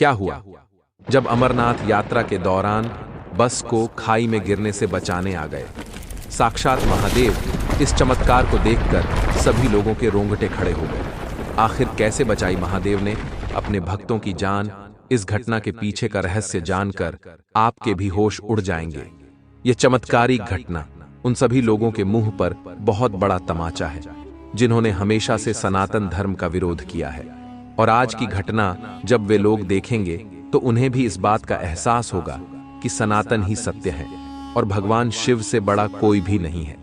क्या हुआ? जब अमरनाथ यात्रा के दौरान बस को खाई में गिरने से बचाने आ गए। साक्षात महादेव। इस चमत्कार को देखकर सभी लोगों के रोंगटे खड़े हो गए। आखिर कैसे बचाई महादेव ने अपने भक्तों की जान? इस घटना के पीछे का रहस्य जानकर आपके भी होश उड़ जाएंगे। यह चमत्कारिक घटना उन सभी लोगों के मुंह पर बहुत बड़ा तमाचा है जिन्होंने हमेशा से सनातन धर्म का विरोध किया है। और आज की घटना जब वे लोग देखेंगे तो उन्हें भी इस बात का एहसास होगा कि सनातन ही सत्य है और भगवान शिव से बड़ा कोई भी नहीं है।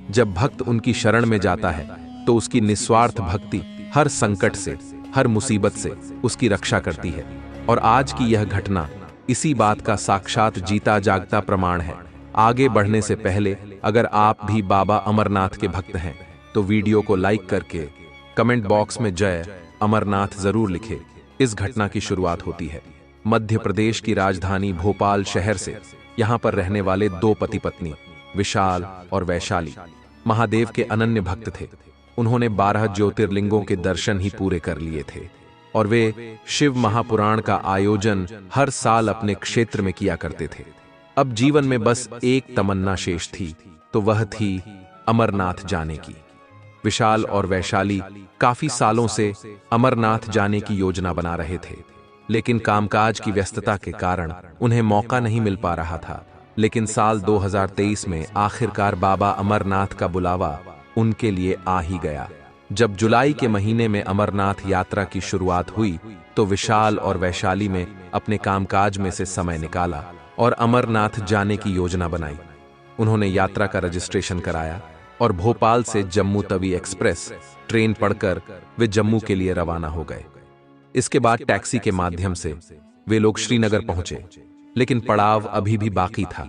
जब भक्त उनकी शरण में जाता है तो उसकी निस्वार्थ भक्ति हर संकट से, हर मुसीबत से उसकी रक्षा करती है। और आज की यह घटना इसी बात का साक्षात जीता जागता प्रमाण है। आगे बढ़ने से पहले अगर आप भी बाबा अमरनाथ के भक्त हैं तो वीडियो को लाइक करके कमेंट बॉक्स में जय अमरनाथ जरूर लिखें। इस घटना की शुरुआत होती है मध्य प्रदेश की राजधानी भोपाल शहर से। यहाँ पर रहने वाले दो पति पत्नी विशाल और वैशाली महादेव के अनन्य भक्त थे। उन्होंने 12 ज्योतिर्लिंगों के दर्शन ही पूरे कर लिए थे और वे शिव महापुराण का आयोजन हर साल अपने क्षेत्र में किया करते थे। अब जीवन में बस एक तमन्ना शेष थी, तो वह थी अमरनाथ जाने की। विशाल और वैशाली काफी सालों से अमरनाथ जाने की योजना बना रहे थे, लेकिन कामकाज की व्यस्तता के कारण उन्हें मौका नहीं मिल पा रहा था। लेकिन साल 2023 में आखिरकार बाबा अमरनाथ का बुलावा उनके लिए आ ही गया। जब जुलाई के महीने में अमरनाथ यात्रा की शुरुआत हुई तो विशाल और वैशाली ने अपने कामकाज में से समय निकाला और अमरनाथ जाने की योजना बनाई। उन्होंने यात्रा का रजिस्ट्रेशन कराया और भोपाल से जम्मू तवी एक्सप्रेस ट्रेन पकड़कर वे जम्मू के लिए रवाना हो गए। इसके बाद टैक्सी के माध्यम से वे लोग श्रीनगर पहुंचे, लेकिन पड़ाव अभी भी बाकी था।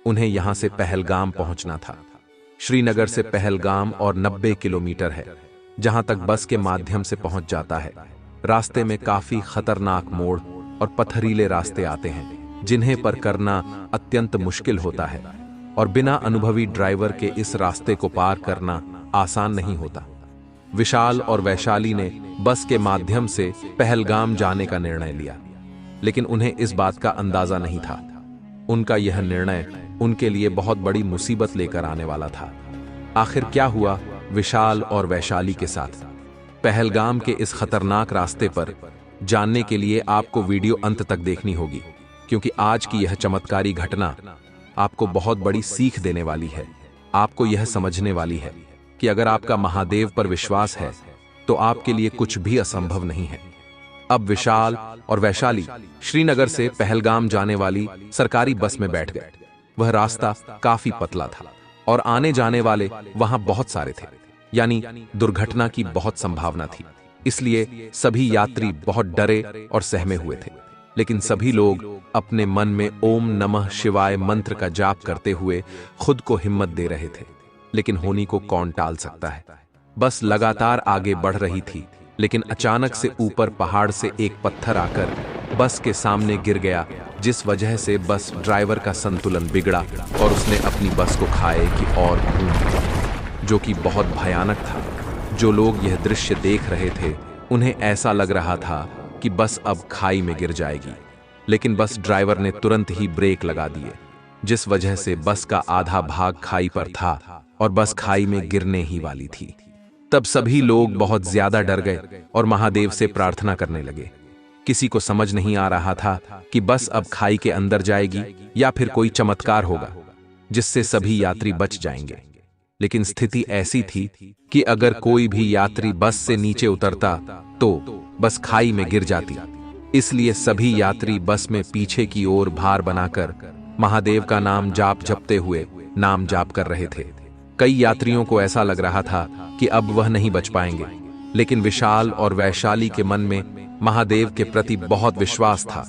उन्हें यहां से पहलगाम पहुंचना था। श्रीनगर से पहलगाम और 90 किलोमीटर है, जहां तक बस के माध्यम से पहुंच जाता है। रास्ते में काफी खतरनाक मोड़ और पथरीले रास्ते आते हैं जिन्हें पर करना अत्यंत मुश्किल होता है और बिना अनुभवी ड्राइवर के इस रास्ते को पार करना आसान नहीं होता। विशाल और वैशाली ने बस के माध्यम से पहलगाम जाने का निर्णय लिया, लेकिन उन्हें इस बात का अंदाजा नहीं था। उनका यह निर्णय उनके लिए बहुत बड़ी मुसीबत लेकर आने वाला था। आखिर क्या हुआ विशाल और वैशाली के साथ? पहलगाम के इस खतरनाक रास्ते पर जानने के लिए आपको वीडियो अंत तक देखनी होगी, क्योंकि आज की यह चमत्कारी घटना आपको बहुत बड़ी सीख देने वाली है। आपको यह समझने वाली है कि अगर आपका महादेव पर विश्वास है तो आपके लिए कुछ भी असंभव नहीं है। अब विशाल और वैशाली श्रीनगर से पहलगाम जाने वाली सरकारी बस में बैठ गए। वह रास्ता काफी पतला था और आने जाने वाले वहां बहुत सारे थे, यानी दुर्घटना की बहुत संभावना थी। इसलिए सभी यात्री बहुत डरे और सहमे हुए थे, लेकिन सभी लोग अपने मन में ओम नमः शिवाय मंत्र का जाप करते हुए खुद को हिम्मत दे रहे थे। लेकिन होनी को कौन टाल सकता है। बस लगातार आगे बढ़ रही थी, लेकिन अचानक से ऊपर पहाड़ से एक पत्थर आकर बस के सामने गिर गया, जिस वजह से बस ड्राइवर का संतुलन बिगड़ा और उसने अपनी बस को खाए की ओर घूम लिया, जो कि बहुत भयानक था। जो लोग यह दृश्य देख रहे थे उन्हें ऐसा लग रहा था कि बस अब खाई में गिर जाएगी, लेकिन बस ड्राइवर ने तुरंत ही ब्रेक लगा दिए, जिस वजह से बस का आधा भाग खाई पर था और बस खाई में गिरने ही वाली थी। तब सभी लोग बहुत ज्यादा डर गए और महादेव से प्रार्थना करने लगे। किसी को समझ नहीं आ रहा था कि बस अब खाई के अंदर जाएगी या फिर कोई चमत्कार होगा जिससे सभी यात्री बच जाएंगे। लेकिन स्थिति ऐसी थी कि अगर कोई भी यात्री बस से नीचे उतरता तो बस खाई में गिर जाती। इसलिए सभी यात्री बस में पीछे की ओर भार बनाकर महादेव का नाम जपते हुए नाम जाप कर रहे थे। कई यात्रियों को ऐसा लग रहा था कि अब वह नहीं बच पाएंगे, लेकिन विशाल और वैशाली के मन में महादेव के प्रति बहुत विश्वास था।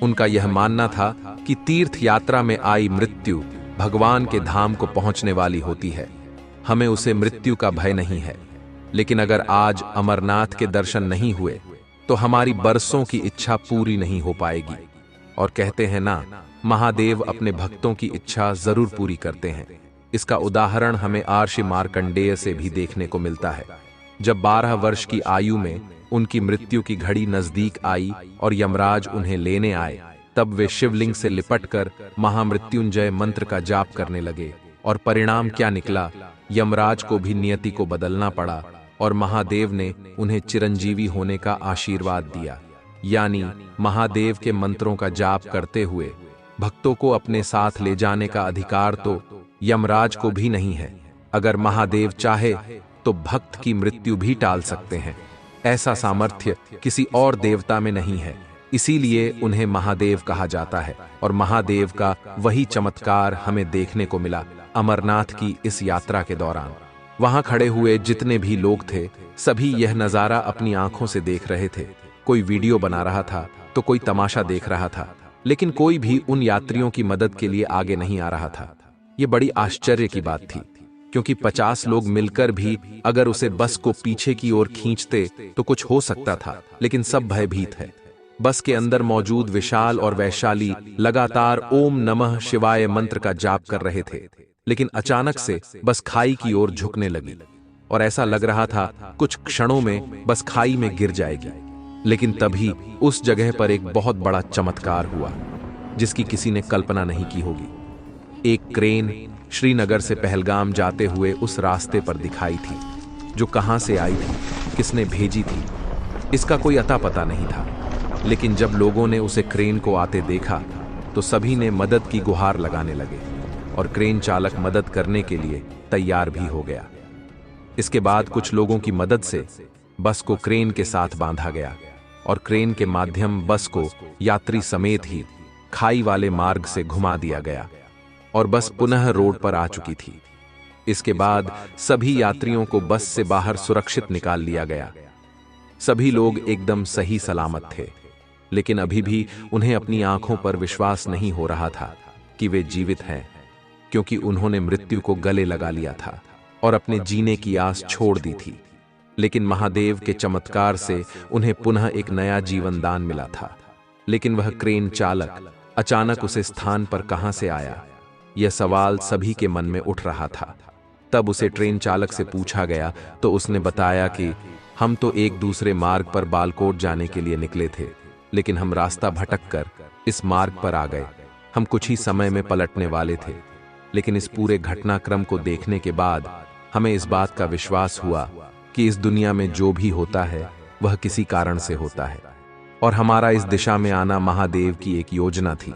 उनका यह मानना था कि तीर्थ यात्रा में आई मृत्यु भगवान के धाम को पहुंचने वाली होती है। हमें उसे मृत्यु का भय नहीं है, लेकिन अगर आज अमरनाथ के दर्शन नहीं हुए तो हमारी बरसों की इच्छा पूरी नहीं हो पाएगी। और कहते हैं ना, महादेव अपने भक्तों की इच्छा जरूर पूरी करते हैं। इसका उदाहरण हमें आर्षि मार्कंडेय से भी देखने को मिलता है। जब 12 वर्ष की आयु में उनकी मृत्यु की घड़ी नजदीक आई और यमराज उन्हें लेने आए, तब वे शिवलिंग से लिपटकर महामृत्युंजय मंत्र का जाप करने लगे। और परिणाम क्या निकला? यमराज को भी नियति को बदलना पड़ा और महादेव ने उन्हें चिरंजीवी होने का आशीर्वाद दिया। यानी महादेव के मंत्रों का जाप करते हुए भक्तों को अपने साथ ले जाने का अधिकार तो यमराज को भी नहीं है। अगर महादेव चाहे तो भक्त की मृत्यु भी टाल सकते हैं। ऐसा सामर्थ्य किसी और देवता में नहीं है, इसीलिए उन्हें महादेव कहा जाता है। और महादेव का वही चमत्कार हमें देखने को मिला अमरनाथ की इस यात्रा के दौरान। वहां खड़े हुए जितने भी लोग थे, सभी यह नजारा अपनी आंखों से देख रहे थे। कोई वीडियो बना रहा था तो कोई तमाशा देख रहा था, लेकिन कोई भी उन यात्रियों की मदद के लिए आगे नहीं आ रहा था। यह बड़ी आश्चर्य की बात थी, क्योंकि 50 लोग मिलकर भी अगर उसे बस को पीछे की ओर खींचते तो कुछ हो सकता था, लेकिन सब भयभीत है। बस के अंदर मौजूद विशाल और वैशाली लगातार ओम नमः शिवाय मंत्र का जाप कर रहे थे, लेकिन अचानक से बस खाई की ओर झुकने लगी और ऐसा लग रहा था कुछ क्षणों में बस खाई में गिर जाएगी। लेकिन तभी उस जगह पर एक बहुत बड़ा चमत्कार हुआ जिसकी किसी ने कल्पना नहीं की होगी। एक क्रेन श्रीनगर से पहलगाम जाते हुए उस रास्ते पर दिखाई थी, जो कहां से आई थी, किसने भेजी थी, इसका कोई अता पता नहीं था। लेकिन जब लोगों ने उसे क्रेन को आते देखा तो सभी ने मदद की गुहार लगाने लगे और क्रेन चालक मदद करने के लिए तैयार भी हो गया। इसके बाद कुछ लोगों की मदद से बस को क्रेन के साथ बांधा गया और क्रेन के माध्यम बस को यात्री समेत ही खाई वाले मार्ग से घुमा दिया गया और बस पुनः रोड पर आ चुकी थी। इसके बाद सभी यात्रियों को बस से बाहर सुरक्षित निकाल लिया गया। सभी लोग एकदम सही सलामत थे, लेकिन अभी भी उन्हें अपनी आंखों पर विश्वास नहीं हो रहा था कि वे जीवित हैं, क्योंकि उन्होंने मृत्यु को गले लगा लिया था और अपने जीने की आस छोड़ दी थी। लेकिन महादेव के चमत्कार से उन्हें पुनः एक नया जीवन दान मिला था। लेकिन वह क्रेन चालक अचानक उस स्थान पर कहां से आया, यह सवाल सभी के मन में उठ रहा था। तब उसे ट्रेन चालक से पूछा गया तो उसने बताया कि हम तो एक दूसरे मार्ग पर बालकोट जाने के लिए निकले थे, लेकिन हम रास्ता भटककर इस मार्ग पर आ गए। हम कुछ ही समय में पलटने वाले थे, लेकिन इस पूरे घटनाक्रम को देखने के बाद हमें इस बात का विश्वास हुआ कि इस दुनिया में जो भी होता है वह किसी कारण से होता है और हमारा इस दिशा में आना महादेव की एक योजना थी।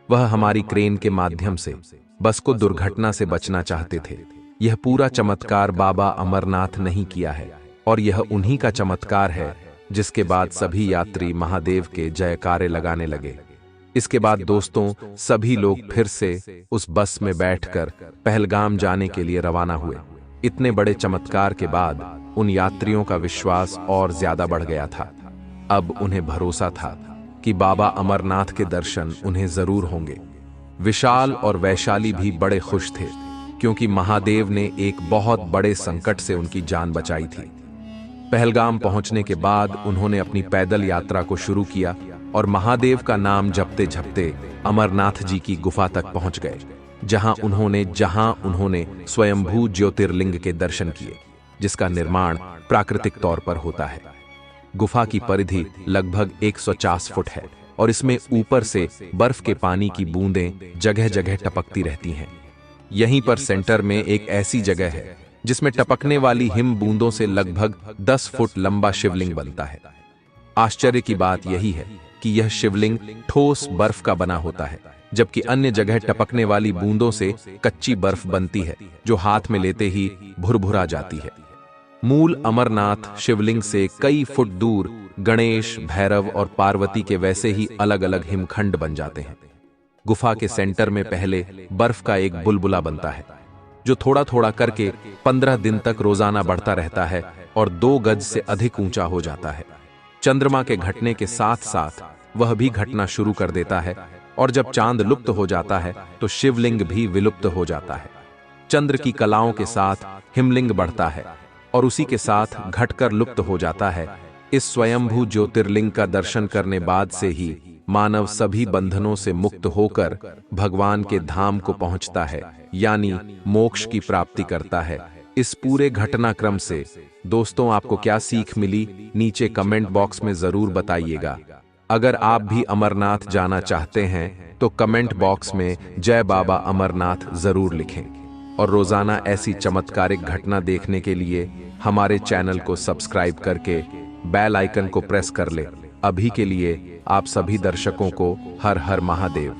वह हमारी क्रेन के माध्यम से बस को दुर्घटना से बचना चाहते थे। यह पूरा चमत्कार बाबा अमरनाथ नहीं किया है और यह उन्हीं का चमत्कार है, जिसके बाद सभी यात्री महादेव के जयकारे लगाने लगे। इसके बाद दोस्तों, सभी लोग फिर से उस बस में बैठकर पहलगाम जाने के लिए रवाना हुए। इतने बड़े चमत्कार के बाद उन यात्रियों का विश्वास और ज्यादा बढ़ गया था। अब उन्हें भरोसा था कि बाबा अमरनाथ के दर्शन उन्हें जरूर होंगे। विशाल और वैशाली भी बड़े खुश थे, क्योंकि महादेव ने एक बहुत बड़े संकट से उनकी जान बचाई थी। पहलगाम पहुंचने के बाद उन्होंने अपनी पैदल यात्रा को शुरू किया और महादेव का नाम जपते जपते अमरनाथ जी की गुफा तक पहुंच गए, जहां उन्होंने स्वयंभू ज्योतिर्लिंग के दर्शन किए, जिसका निर्माण प्राकृतिक तौर पर होता है। गुफा की परिधि लगभग 150 फुट है और इसमें ऊपर से बर्फ के पानी की बूंदें जगह जगह टपकती रहती हैं। यहीं पर सेंटर में एक ऐसी जगह है जिसमें टपकने वाली हिम बूंदों से लगभग 10 फुट लंबा शिवलिंग बनता है। आश्चर्य की बात यही है कि यह शिवलिंग ठोस बर्फ का बना होता है, जबकि अन्य जगह टपकने वाली बूंदों से कच्ची बर्फ बनती है, जो हाथ में लेते ही भुरभुरा जाती है। मूल अमरनाथ शिवलिंग से कई फुट दूर गणेश, भैरव और पार्वती के वैसे ही अलग अलग हिमखंड बन जाते हैं। गुफा के सेंटर में पहले बर्फ का एक बुलबुला बनता है, जो थोड़ा थोड़ा करके 15 दिन तक रोजाना बढ़ता रहता है और 2 गज से अधिक ऊंचा हो जाता है। चंद्रमा के घटने के साथ साथ वह भी घटना शुरू कर देता है और जब चांद लुप्त हो जाता है तो शिवलिंग भी विलुप्त हो जाता है। चंद्र की कलाओं के साथ हिमलिंग बढ़ता है और उसी के साथ घटकर लुप्त हो जाता है। इस स्वयंभू ज्योतिर्लिंग का दर्शन करने बाद से ही मानव सभी बंधनों से मुक्त होकर भगवान के धाम को पहुंचता है, यानी मोक्ष की प्राप्ति करता है। इस पूरे घटनाक्रम से दोस्तों, आपको क्या सीख मिली नीचे कमेंट बॉक्स में जरूर बताइएगा। अगर आप भी अमरनाथ जाना चाहते हैं तो कमेंट बॉक्स में जय बाबा अमरनाथ जरूर लिखें और रोजाना ऐसी चमत्कारिक घटना देखने के लिए हमारे चैनल को सब्सक्राइब करके बेल आइकन को प्रेस कर ले। अभी के लिए आप सभी दर्शकों को हर हर महादेव।